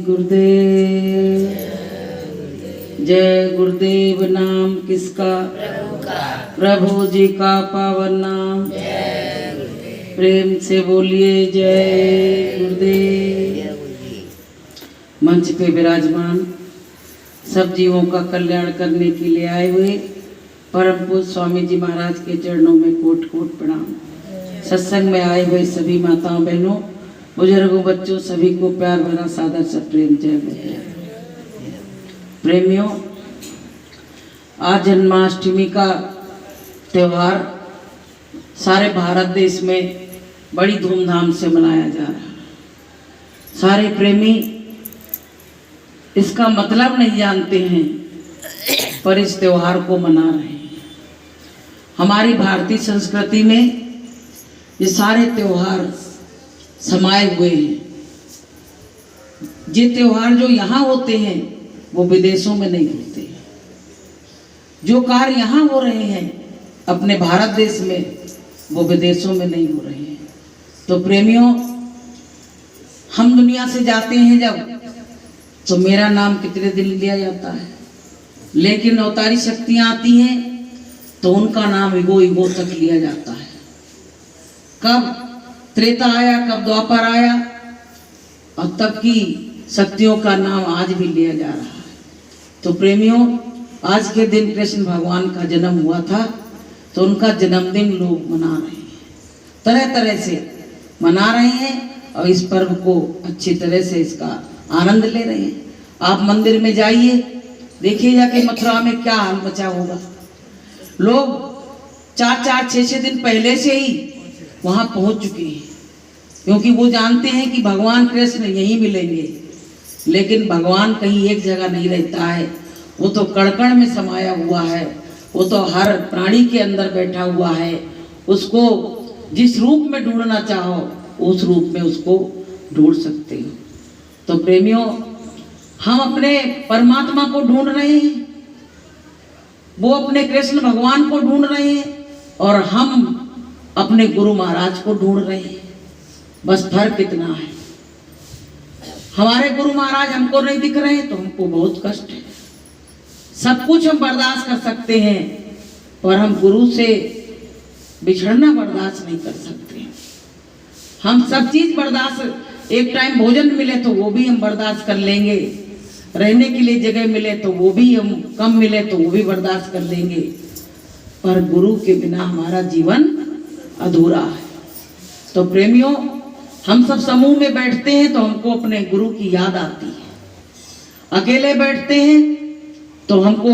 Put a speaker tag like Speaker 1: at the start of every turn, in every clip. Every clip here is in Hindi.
Speaker 1: गुरुदेव। जय गुरुदेव नाम किसका? प्रभु जी का पावन नाम। प्रेम से बोलिए जय गुरुदेव। मंच पे विराजमान सब जीवों का कल्याण करने के लिए आए हुए परम पूज्य स्वामी जी महाराज के चरणों में कोट कोट प्रणाम। सत्संग में आए हुए सभी माताओं बहनों बुजुर्गों बच्चों सभी को प्यार भरा सादर सा प्रेम जय गुरुदेव। प्रेमियों, आज जन्माष्टमी का त्यौहार सारे भारत देश में बड़ी धूमधाम से मनाया जा रहा है। सारे प्रेमी इसका मतलब नहीं जानते हैं पर इस त्यौहार को मना रहे हैं। हमारी भारतीय संस्कृति में ये सारे त्यौहार समाये हुए हैं। ये त्यौहार जो यहाँ होते हैं वो विदेशों में नहीं होते। जो कार्य यहाँ हो रहे हैं अपने भारत देश में वो विदेशों में नहीं हो रहे हैं। तो प्रेमियों, हम दुनिया से जाते हैं जब तो मेरा नाम कितने दिन लिया जाता है, लेकिन अवतारी शक्तियाँ आती हैं तो उनका नाम इगो इगो तक लिया जाता है। कब त्रेता आया, कब द्वापर आया, और तब की शक्तियों का नाम आज भी लिया जा रहा है। तो प्रेमियों, आज के दिन कृष्ण भगवान का जन्म हुआ था तो उनका जन्मदिन लोग मना रहे हैं, तरह तरह से मना रहे हैं और इस पर्व को अच्छी तरह से इसका आनंद ले रहे हैं। आप मंदिर में जाइए, देखिएगा कि मथुरा में क्या हाल मचा होगा। लोग 4-4, 6-6 दिन पहले से ही वहां पहुंच चुके हैं, क्योंकि वो जानते हैं कि भगवान कृष्ण यहीं मिलेंगे। लेकिन भगवान कहीं एक जगह नहीं रहता है, वो तो कण-कण में समाया हुआ है, वो तो हर प्राणी के अंदर बैठा हुआ है। उसको जिस रूप में ढूंढना चाहो उस रूप में उसको ढूंढ सकते हो। तो प्रेमियों, हम अपने परमात्मा को ढूंढ रहे हैं, वो अपने कृष्ण भगवान को ढूंढ रहे हैं और हम अपने गुरु महाराज को ढूंढ रहे हैं। बस फर्क इतना है, हमारे गुरु महाराज हमको नहीं दिख रहे हैं तो हमको बहुत कष्ट है। सब कुछ हम बर्दाश्त कर सकते हैं पर हम गुरु से बिछड़ना बर्दाश्त नहीं कर सकते। हम सब चीज बर्दाश्त, एक टाइम भोजन मिले तो वो भी हम बर्दाश्त कर लेंगे, रहने के लिए जगह मिले तो वो भी हम कम मिले तो वो भी बर्दाश्त कर लेंगे, पर गुरु के बिना हमारा जीवन अधूरा है। तो प्रेमियों, हम सब समूह में बैठते हैं तो हमको अपने गुरु की याद आती है। अकेले बैठते हैं तो हमको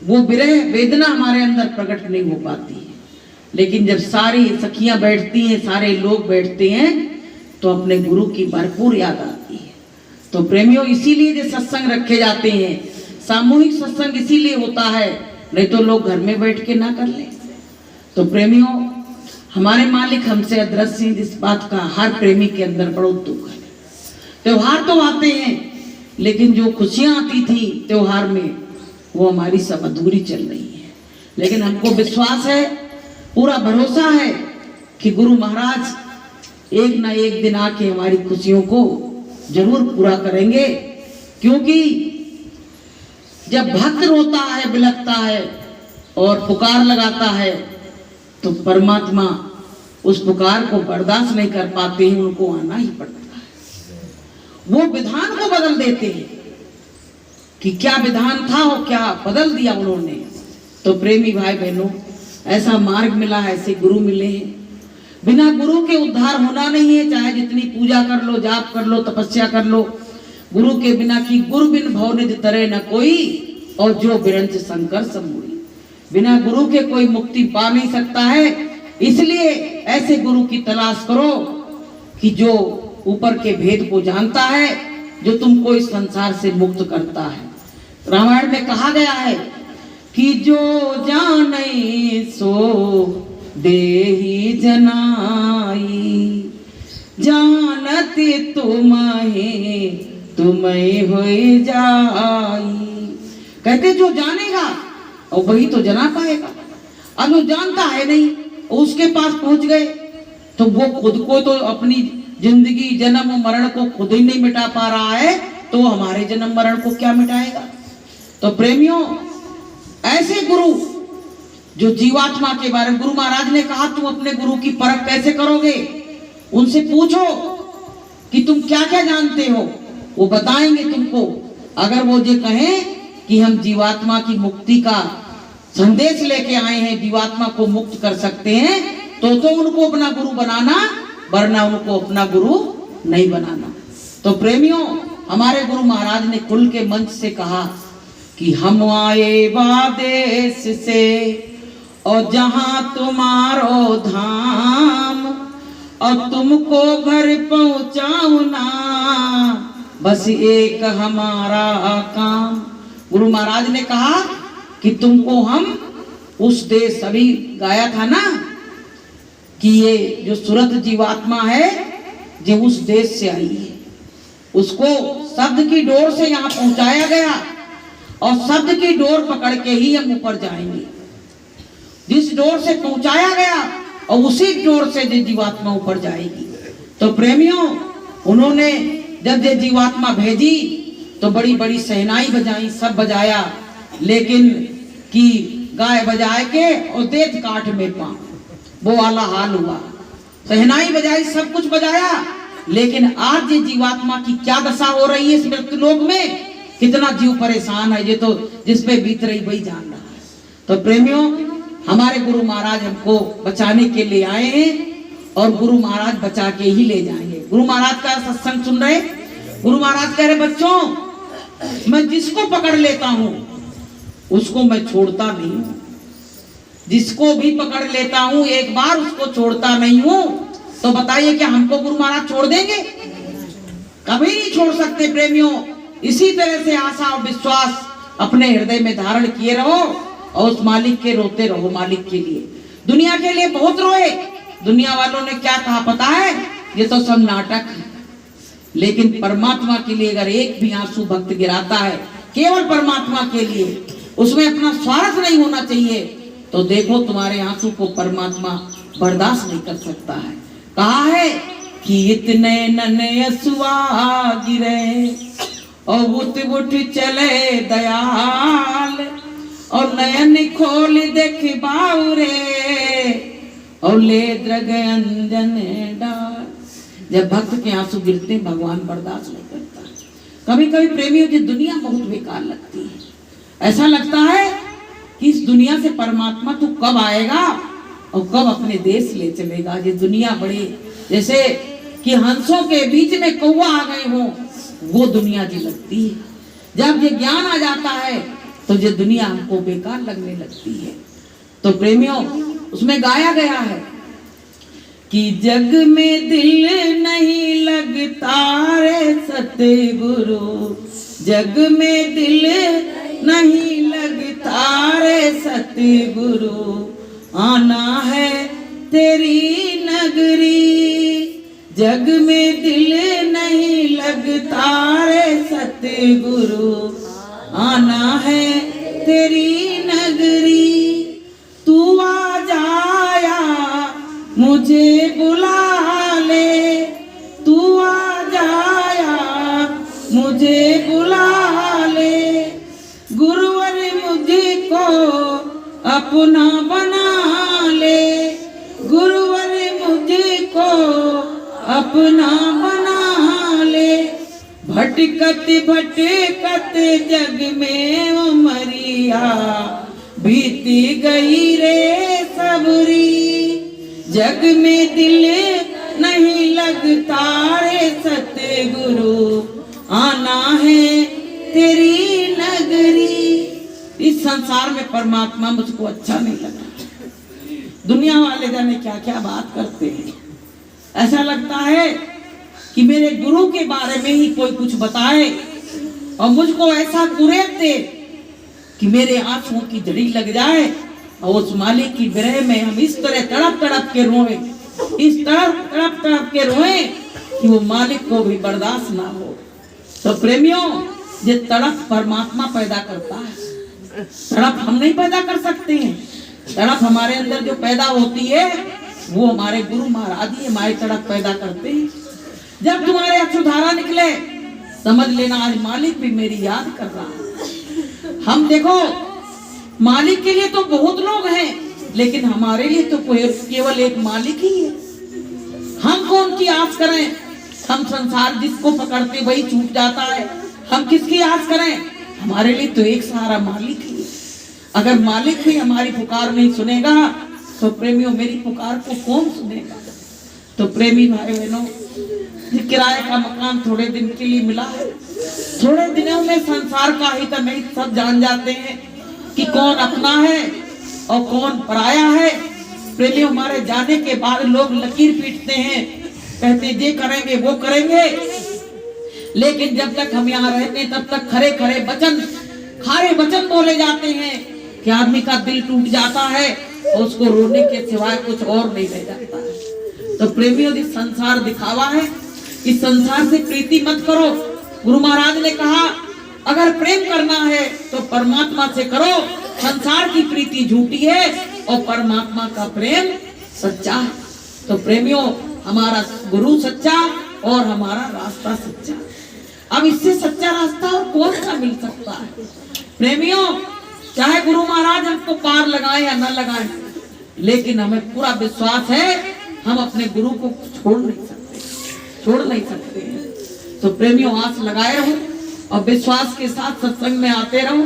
Speaker 1: वो विरह वेदना हमारे अंदर प्रकट नहीं हो पाती है। लेकिन जब सारी सखियां बैठती हैं, सारे लोग बैठते हैं तो अपने गुरु की भरपूर याद आती है। तो प्रेमियों, इसीलिए जो सत्संग रखे जाते हैं, सामूहिक सत्संग इसीलिए होता है, नहीं तो लोग घर में बैठ के ना कर ले। तो प्रेमियों, हमारे मालिक हमसे अदृश्य हैं, जिस बात का हर प्रेमी के अंदर बड़ा दुख है। त्योहार तो आते हैं लेकिन जो खुशियां आती थी त्योहार में वो हमारी सब अधूरी चल रही है। लेकिन हमको विश्वास है, पूरा भरोसा है कि गुरु महाराज एक ना एक दिन आके हमारी खुशियों को जरूर पूरा करेंगे। क्योंकि जब भक्त रोता है, बिलखता है और पुकार लगाता है तो परमात्मा उस पुकार को बर्दाश्त नहीं कर पाते हैं, उनको आना ही पड़ता है। वो विधान को बदल देते हैं कि क्या विधान था और क्या बदल दिया उन्होंने। तो प्रेमी भाई बहनों, ऐसा मार्ग मिला है, ऐसे गुरु मिले हैं। बिना गुरु के उद्धार होना नहीं है, चाहे जितनी पूजा कर लो, जाप कर लो, तपस्या कर लो, गुरु के बिना की गुरु बिन भव निज तरे न कोई, और जो बिरंच शंकर समूढ़ी। बिना गुरु के कोई मुक्ति पा नहीं सकता है। इसलिए ऐसे गुरु की तलाश करो कि जो ऊपर के भेद को जानता है, जो तुमको इस संसार से मुक्त करता है। रामायण में कहा गया है कि जो जाने सो देहि जनाई, जानते तुम्हें होए जाई। कहते जो जानेगा और वही तो जना पाएगा। अब वो जानता है नहीं, उसके पास पहुंच गए तो वो खुद को तो अपनी जिंदगी जन्म मरण को खुद ही नहीं मिटा पा रहा है, तो हमारे जन्म मरण को क्या मिटाएगा। तो प्रेमियों, ऐसे गुरु जो जीवात्मा के बारे में, गुरु महाराज ने कहा तुम अपने गुरु की परख कैसे करोगे, उनसे पूछो कि तुम क्या क्या जानते हो, वो बताएंगे तुमको। अगर वो ये कहें कि हम जीवात्मा की मुक्ति का संदेश लेके आए हैं, जीवात्मा को मुक्त कर सकते हैं, तो उनको अपना गुरु बनाना, वरना उनको अपना गुरु नहीं बनाना। तो प्रेमियों, हमारे गुरु महाराज ने खुल के मंच से कहा कि हम आए बादेश से और जहां तुम्हारो धाम, और तुमको घर पहुंचाऊं ना, बस एक हमारा काम। गुरु महाराज ने कहा कि तुमको हम उस देश, अभी गाया था ना कि ये जो सुरत जीवात्मा है जो उस देश से आई है, उसको शब्द की डोर से यहाँ पहुंचाया गया और शब्द की डोर पकड़ के ही हम ऊपर जाएंगे। जिस डोर से पहुंचाया गया और उसी डोर से जो जीवात्मा ऊपर जाएगी। तो प्रेमियों, उन्होंने जब ये जीवात्मा भेजी तो बड़ी बड़ी सहनाई बजाई, सब बजाया, लेकिन कि गाय बजाए के और देत काट में पांव, वो वाला हाल हुआ। सहनाई बजाई, सब कुछ बजाया, लेकिन आज ये जीवात्मा की क्या दशा हो रही है इस मृत्युलोक में, कितना जीव परेशान है, ये तो जिस पे बीत रही वही जान रहा है। तो प्रेमियों, हमारे गुरु महाराज हमको बचाने के लिए आए हैं और गुरु महाराज बचा के ही ले जाएंगे। गुरु महाराज का सत्संग सुन रहे, गुरु महाराज कह रहे बच्चों, मैं जिसको पकड़ लेता हूं उसको मैं छोड़ता नहीं हूं, जिसको भी पकड़ लेता हूं एक बार उसको छोड़ता नहीं हूं। तो बताइए क्या हमको गुरु महाराज छोड़ देंगे? कभी नहीं छोड़ सकते प्रेमियों। इसी तरह से आशा और विश्वास अपने हृदय में धारण किए रहो और उस मालिक के रोते रहो। मालिक के लिए, दुनिया के लिए बहुत रोए। दुनिया वालों ने क्या कहा पता है, ये तो सब नाटक है, लेकिन परमात्मा के लिए अगर एक भी आंसू भक्त गिराता है, केवल परमात्मा के लिए, उसमें अपना स्वार्थ नहीं होना चाहिए, तो देखो तुम्हारे आंसू को परमात्मा बर्दाश्त नहीं कर सकता है। कहा है कि इतने नन्हे असुआ गिरे और उठ उठ चले दयाल, और नयन खोल देख बाउरे और ले द्रग अंजन डाल। जब भक्त के आंसू गिरते हैं, भगवान बर्दाश्त नहीं करता। कभी कभी प्रेमियों की दुनिया बहुत बेकार लगती है। ऐसा लगता है कि इस दुनिया से परमात्मा तू कब आएगा और कब अपने देश ले चलेगा। ये दुनिया बड़ी जैसे कि हंसों के बीच में कौवा आ गए हो, वो दुनिया जी लगती है। जब ये ज्ञान आ जाता है तो ये दुनिया हमको बेकार लगने लगती है। तो प्रेमियों, उसमें गाया गया है कि जग में दिल नहीं लगता रे सतगुरु, जग में दिल नहीं लगता रे सतगुरु, आना है तेरी नगरी। जग में दिल नहीं लगता रे सतगुरु, आना है तेरी नगरी। तू आ जाया मुझे बुला ले, तू आ जाया मुझे बुला ले, गुरुवर मुझको अपना बना ले, गुरुवर मुझको अपना बना ले। भटकत भटकत जग में उमरिया बीती गई रे सबरी। जग में दिल नहीं लगता रे सतगुरु, आना है तेरी नगरी। इस संसार में परमात्मा मुझको अच्छा नहीं लगा। दुनिया वाले जाने क्या क्या बात करते हैं। ऐसा लगता है कि मेरे गुरु के बारे में ही कोई कुछ बताए और मुझको ऐसा कुरेद दे कि मेरे आंसुओं की जड़ी लग जाए और उस मालिक की विरह में हम इस तरह तड़प तड़प के रोए, इस तड़प तड़प के रोए कि वो मालिक को भी बर्दाश्त ना हो। तो प्रेमियों, ये तड़प परमात्मा पैदा करता है, तड़प हम नहीं पैदा कर सकते हैं। तड़प हमारे अंदर जो पैदा होती है वो हमारे गुरु महाराज ही हमारी तड़प पैदा करते हैं। जब तुम्हारे अश्रुधारा निकले समझ लेना आज मालिक भी मेरी याद कर रहा है। हम देखो मालिक के लिए तो बहुत लोग हैं, लेकिन हमारे लिए तो केवल एक मालिक ही है। हम कौन की आस करें? हम संसार जिसको पकड़ते वही छूट जाता है। हम किसकी आस करें? हमारे लिए तो एक सहारा मालिक ही है। अगर मालिक भी हमारी पुकार नहीं सुनेगा तो प्रेमियों मेरी पुकार को कौन सुनेगा? तो प्रेमी भाई बहनों, किराए का मकान थोड़े दिन के लिए मिला है, थोड़े दिनों में संसार का हित नहीं सब जान जाते हैं कि कौन अपना है और कौन पराया है। प्रेमियों हमारे जाने के बाद लोग लकीर पीटते हैं, कहते ये करेंगे वो करेंगे, लेकिन जब तक हम यहाँ रहते हैं तब तक खरे खरे वचन, खारे वचन बोले जाते हैं कि आदमी का दिल टूट जाता है और उसको रोने के सिवाय कुछ और नहीं रह जाता है। तो प्रेमियों इस संसार दिखावा है, इस संसार से प्रीति मत करो। गुरु महाराज ने कहा अगर प्रेम करना है तो परमात्मा से करो, संसार की प्रीति झूठी है और परमात्मा का प्रेम सच्चा है। तो प्रेमियों हमारा गुरु सच्चा और हमारा रास्ता सच्चा। अब इससे सच्चा रास्ता और कौन सा मिल सकता है? प्रेमियों चाहे गुरु महाराज हमको पार लगाए या न लगाए, लेकिन हमें पूरा विश्वास है हम अपने गुरु को छोड़ नहीं सकते हैं। तो प्रेमियों आस लगाए रहो और विश्वास के साथ सत्संग में आते रहो।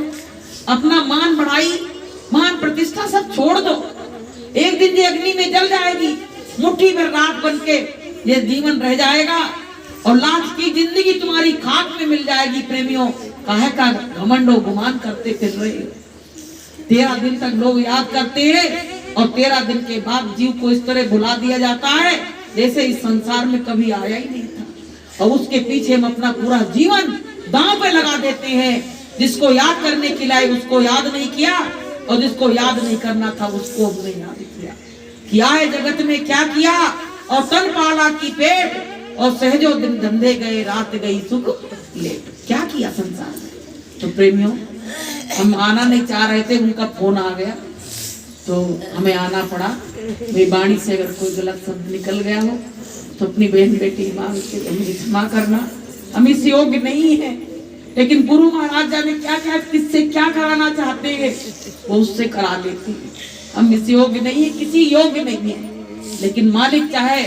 Speaker 1: अपना मान बढ़ाई, मान प्रतिष्ठा सब छोड़ दो। एक दिन ये अग्नि में जल जाएगी, मुट्ठी भर राख बन के ये जीवन रह जाएगा और लाख की जिंदगी तुम्हारी खाक में मिल जाएगी। प्रेमियों काहे का घमंडो गुमान करते फिर रहे हो? 13 दिन तक लोग याद करते हैं और 13 दिन के बाद जीव को इस तरह भुला दिया जाता है जैसे इस संसार में कभी आया ही नहीं था, और उसके पीछे हम अपना पूरा जीवन दांव पे लगा देते हैं। जिसको याद करने के लिए उसको याद नहीं किया और जिसको याद नहीं करना था उसको हमने याद किया है। जगत में क्या किया और तन पाला की पेट और सहजो दिन धंधे गए रात गई सुख लेट। क्या किया संसार में? तो प्रेमियों हम आना नहीं चाह रहे थे, उनका फोन आ गया तो हमें आना पड़ा। मेरी वाणी से अगर कोई गलत शब्द निकल गया हो तो अपनी बहन बेटी मांग के हमें क्षमा करना। हम इस योग्य नहीं है, लेकिन गुरु महाराज जाने क्या क्या किससे क्या कराना चाहते हैं वो उससे करा लेते हैं। हम इस योग्य नहीं है, किसी योग्य नहीं है, लेकिन मालिक चाहे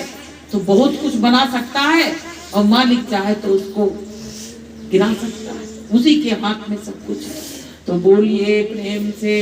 Speaker 1: तो बहुत कुछ बना सकता है और मालिक चाहे तो उसको गिरा सकता है। उसी के हाथ में सब कुछ है। तो बोलिए प्रेम से